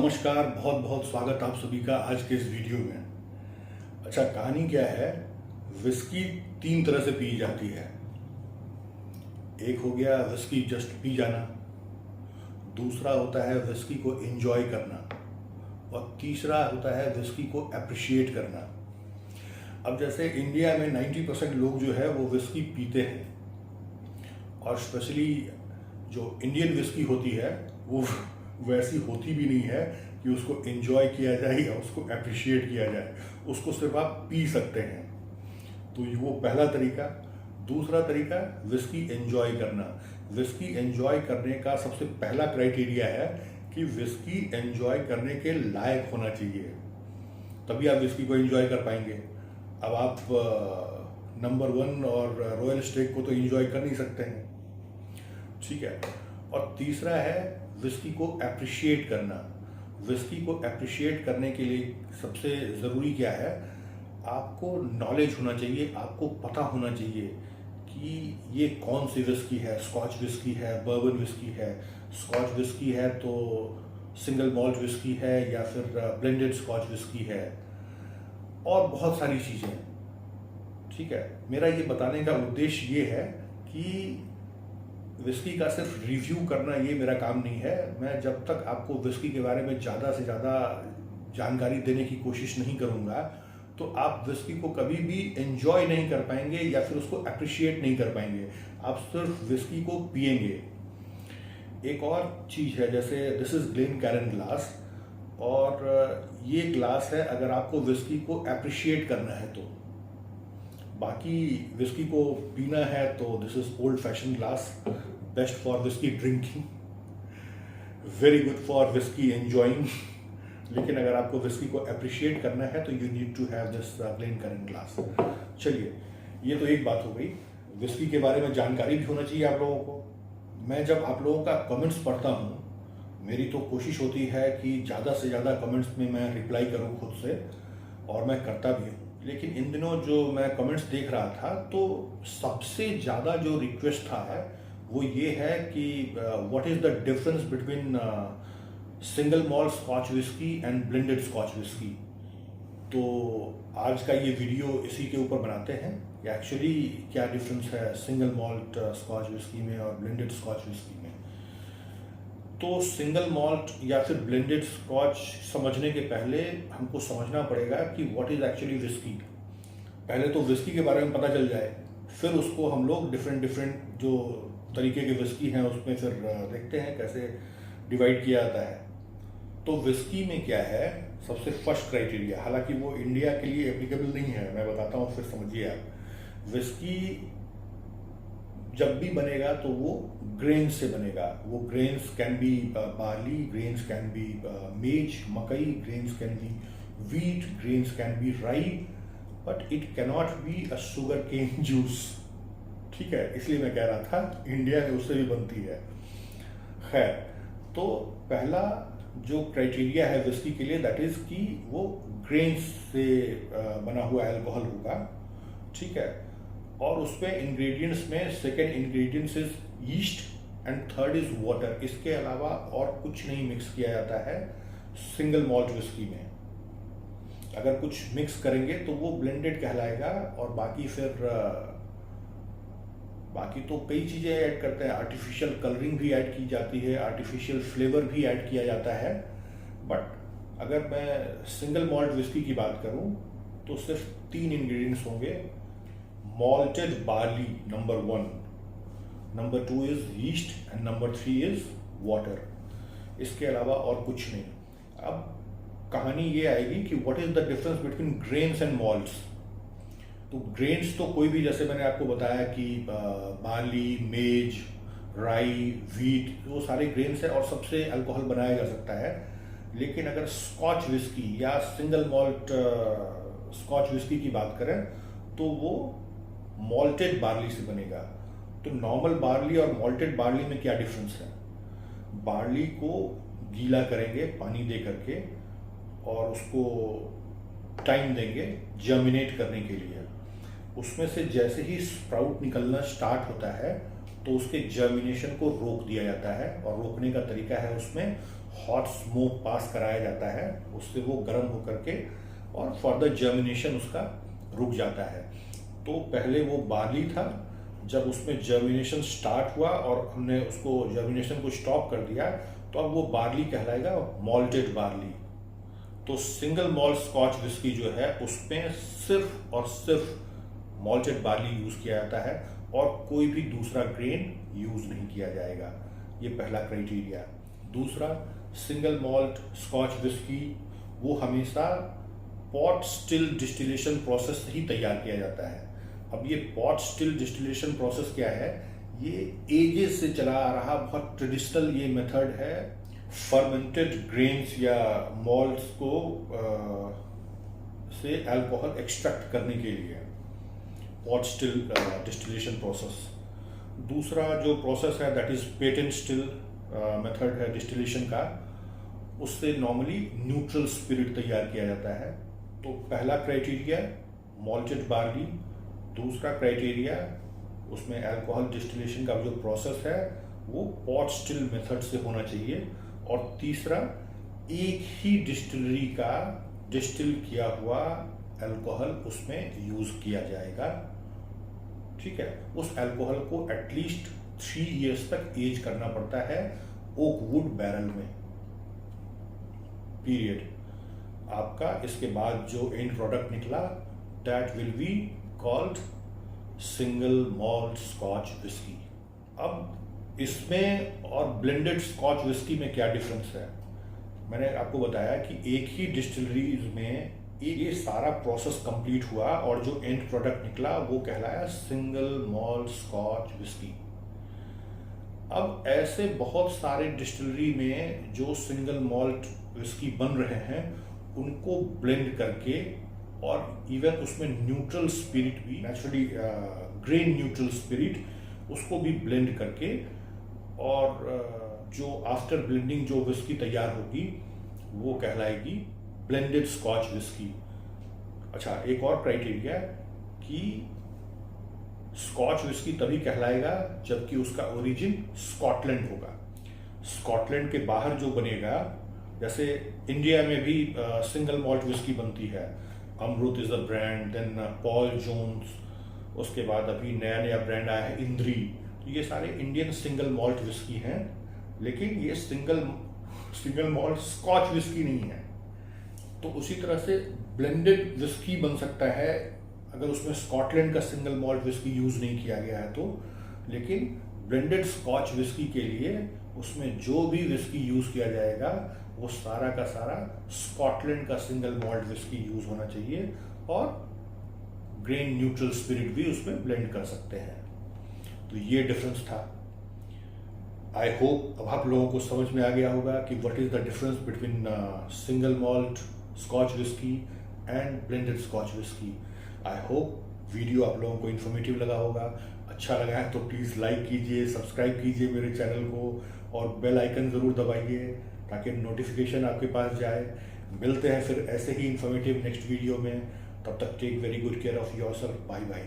नमस्कार, बहुत बहुत स्वागत आप सभी का आज के इस वीडियो में। अच्छा, कहानी क्या है। विस्की तीन तरह से पी जाती है। एक हो गया विस्की जस्ट पी जाना, दूसरा होता है विस्की को एंजॉय करना, और तीसरा होता है विस्की को अप्रिशिएट करना। अब जैसे इंडिया में 90% लोग जो है वो विस्की पीते हैं, और स्पेशली जो इंडियन विस्की होती है वो वैसी होती भी नहीं है कि उसको एंजॉय किया जाए या उसको अप्रिशिएट किया जाए। उसको सिर्फ आप पी सकते हैं। तो वो पहला तरीका। दूसरा तरीका विस्की एंजॉय करना। विस्की एंजॉय करने का सबसे पहला क्राइटेरिया है कि विस्की एंजॉय करने के लायक होना चाहिए, तभी आप विस्की को एंजॉय कर पाएंगे। अब आप नंबर 1 और रॉयल स्टेक को तो एंजॉय कर नहीं सकते हैं, ठीक है। और तीसरा है विस्की को अप्रिशिएट करना। विस्की को अप्रिशिएट करने के लिए सबसे ज़रूरी क्या है, आपको नॉलेज होना चाहिए, आपको पता होना चाहिए कि ये कौन सी विस्की है। स्कॉच विस्की है, बर्बन विस्की है। स्कॉच विस्की है तो सिंगल मॉल्ट विस्की है, या फिर ब्लेंडेड स्कॉच विस्की है, और बहुत सारी चीज़ें, ठीक है। मेरा ये बताने का उद्देश्य ये है कि विस्की का सिर्फ रिव्यू करना ये मेरा काम नहीं है। मैं जब तक आपको विस्की के बारे में ज़्यादा से ज़्यादा जानकारी देने की कोशिश नहीं करूँगा, तो आप विस्की को कभी भी एंजॉय नहीं कर पाएंगे या फिर उसको अप्रिशिएट नहीं कर पाएंगे। आप सिर्फ विस्की को पिएंगे। एक और चीज़ है, जैसे दिस इज़ ग्लेनकैरन ग्लास, और ये ग्लास है अगर आपको विस्की को अप्रिशिएट करना है तो। बाकी विस्की को पीना है तो this is old fashion glass, best for whisky drinking, very good for whisky enjoying. लेकिन अगर आपको विस्की को अप्रिशिएट करना है तो you need to have this Glencairn glass. चलिए, ये तो एक बात हो गई। विस्की के बारे में जानकारी भी होना चाहिए आप लोगों को। मैं जब आप लोगों का कमेंट्स पढ़ता हूँ, मेरी तो कोशिश होती है कि ज़्यादा से ज़्यादा कमेंट्स में मैं रिप्लाई करूँ खुद से, और मैं करता भी हूँ। लेकिन इन दिनों जो मैं कमेंट्स देख रहा था, तो सबसे ज़्यादा जो रिक्वेस्ट था वो ये है कि what is the difference between single malt scotch whisky and blended scotch whisky. तो आज का ये वीडियो इसी के ऊपर बनाते हैं कि एक्चुअली क्या डिफरेंस है सिंगल मॉल्ट स्कॉच विस्की में और ब्लेंडेड स्कॉच विस्की में। तो सिंगल मॉल्ट या फिर ब्लेंडेड स्कॉच समझने के पहले हमको समझना पड़ेगा कि व्हाट इज़ एक्चुअली विस्की। पहले तो विस्की के बारे में पता चल जाए, फिर उसको हम लोग डिफरेंट जो तरीके के विस्की हैं उसमें फिर देखते हैं कैसे डिवाइड किया जाता है। तो विस्की में क्या है, सबसे फर्स्ट क्राइटेरिया, हालांकि वो इंडिया के लिए एप्लीकेबल नहीं है, मैं बताता हूँ फिर समझिए आप। विस्की जब भी बनेगा तो वो ग्रेन से बनेगा। वो grains can be barley, grains can be maize मकई, grains can be wheat, grains can be rye, but it cannot be a sugar cane juice, ठीक है। इसलिए मैं कह रहा था इंडिया में उससे भी बनती है। खैर, तो पहला जो क्राइटेरिया है विस्की के लिए, दैट इज कि वो ग्रेन्स से बना हुआ अल्कोहल होगा, ठीक है। और उसमें इंग्रेडिएंट्स में second ingredients is yeast and third is water. इसके अलावा और कुछ नहीं मिक्स किया जाता है सिंगल मॉल्ट विस्की में। अगर कुछ मिक्स करेंगे तो वो ब्लेंडेड कहलाएगा, और बाकी फिर बाकी तो कई चीज़ें ऐड करते हैं। आर्टिफिशियल कलरिंग भी ऐड की जाती है, आर्टिफिशियल फ्लेवर भी ऐड किया जाता है। बट अगर मैं सिंगल मॉल्ट विस्की की बात करूं तो सिर्फ 3 इंग्रेडिएंट्स होंगे। malted barley number 1, number 2 is yeast and number 3 is water। इसके अलावा और कुछ नहीं। अब कहानी ये आएगी कि what is the difference between grains and malts। तो ग्रेन्स तो कोई भी, जैसे मैंने आपको बताया कि बार्ली, मेज, राई, वीट, वो सारे ग्रेन्स हैं और सबसे अल्कोहल बनाया जा सकता है। लेकिन अगर स्कॉच विस्की या सिंगल मॉल्ट स्कॉच विस्की की बात करें तो वो मॉल्टेड बार्ली से बनेगा। तो नॉर्मल बार्ली और मॉल्टेड बार्ली में क्या डिफरेंस है। बार्ली को गीला करेंगे पानी दे करके, और उसको टाइम देंगे जर्मिनेट करने के लिए। उसमें से जैसे ही स्प्राउट निकलना स्टार्ट होता है, तो उसके जर्मिनेशन को रोक दिया जाता है, और रोकने का तरीका है उसमें हॉट स्मोक पास कराया जाता है, उससे वो गर्म होकर के और फर्दर जर्मिनेशन उसका रुक जाता है। तो पहले वो बार्ली था, जब उसमें जर्मिनेशन स्टार्ट हुआ और हमने उसको जर्मिनेशन को स्टॉप कर दिया, तो अब वो बार्ली कहलाएगा मॉल्टेड बार्ली। तो सिंगल मॉल्ट स्कॉच विस्की जो है उसमें सिर्फ और सिर्फ मॉल्टेड बार्ली यूज किया जाता है और कोई भी दूसरा ग्रेन यूज नहीं किया जाएगा। ये पहला क्राइटेरिया। दूसरा, सिंगल मॉल्ट स्कॉच विस्की वो हमेशा पॉट स्टिल डिस्टिलेशन प्रोसेस से ही तैयार किया जाता है। अब ये पॉट स्टिल डिस्टिलेशन प्रोसेस क्या है? ये एजेस से चला आ रहा बहुत ट्रेडिशनल ये मेथड है फर्मेंटेड ग्रेन्स या मॉल्ट्स को से अल्कोहल एक्सट्रैक्ट करने के लिए, पॉट स्टिल डिस्टिलेशन प्रोसेस। दूसरा जो प्रोसेस है that is patent still method है डिस्टिलेशन का, उससे नॉर्मली न्यूट्रल स्पिरिट तैयार किया जाता है। तो पहला क्राइटेरिया मॉल्टेड बार्ली, दूसरा क्राइटेरिया उसमें अल्कोहल डिस्टिलेशन का जो प्रोसेस है वो पॉट स्टिल मेथड से होना चाहिए, और तीसरा एक ही डिस्टिलरी का डिस्टिल किया हुआ अल्कोहल उसमें यूज किया जाएगा। ठीक है, उस अल्कोहल को एटलीस्ट 3 इयर्स तक एज करना पड़ता है ओक वुड बैरल में, पीरियड। आपका इसके बाद जो एंड प्रोडक्ट निकला that will be called single malt scotch whisky. अब इसमें और ब्लेंडेड स्कॉच विस्की में क्या डिफरेंस है? मैंने आपको बताया कि एक ही डिस्टिलरीज में ये सारा प्रोसेस कंप्लीट हुआ और जो एंड प्रोडक्ट निकला वो कहलाया सिंगल मॉल्ट स्कॉच विस्की। अब ऐसे बहुत सारे डिस्टिलरी में जो सिंगल मॉल्ट विस्की बन रहे हैं उनको ब्लेंड करके, और इवन उसमें न्यूट्रल स्पिरिट भी, नेचुरली ग्रेन न्यूट्रल स्पिरिट, उसको भी ब्लेंड करके, और जो आफ्टर ब्लेंडिंग जो विस्की तैयार होगी वो कहलाएगी ब्लेंडेड स्कॉच विस्की। अच्छा, एक और क्राइटेरिया कि स्कॉच विस्की तभी कहलाएगा जबकि उसका ओरिजिन स्कॉटलैंड होगा। स्कॉटलैंड के बाहर जो बनेगा, जैसे इंडिया में भी सिंगल मॉल्ट विस्की बनती है, Amrut is a brand, then Paul Jones, उसके बाद अभी नया नया ब्रांड आया है इंद्री। तो ये सारे इंडियन सिंगल मॉल्ट विस्की हैं, लेकिन ये सिंगल मॉल्ट स्कॉच विस्की नहीं है। तो उसी तरह से ब्लेंडेड विस्की बन सकता है अगर उसमें स्कॉटलैंड का सिंगल मॉल्ट विस्की यूज नहीं किया गया है तो, लेकिन ब्लेंडेड स्कॉच विस्की के लिए उसमें जो भी विस्की यूज किया जाएगा वो सारा का सारा स्कॉटलैंड का सिंगल मॉल्ट विस्की यूज होना चाहिए, और ग्रेन न्यूट्रल स्पिरिट भी उसमें ब्लेंड कर सकते हैं। तो ये डिफरेंस था। आई होप अब आप लोगों को समझ में आ गया होगा कि what is the difference between single malt scotch whisky and blended scotch whisky. I hope video आप लोगों को इन्फॉर्मेटिव लगा होगा। अच्छा लगा है तो प्लीज़ लाइक कीजिए, सब्सक्राइब कीजिए मेरे चैनल को, और बेल आइकन ज़रूर दबाइए ताकि नोटिफिकेशन आपके पास जाए। मिलते हैं फिर ऐसे ही इन्फॉर्मेटिव नेक्स्ट वीडियो में। तब तक take very good care of yourself. Bye bye.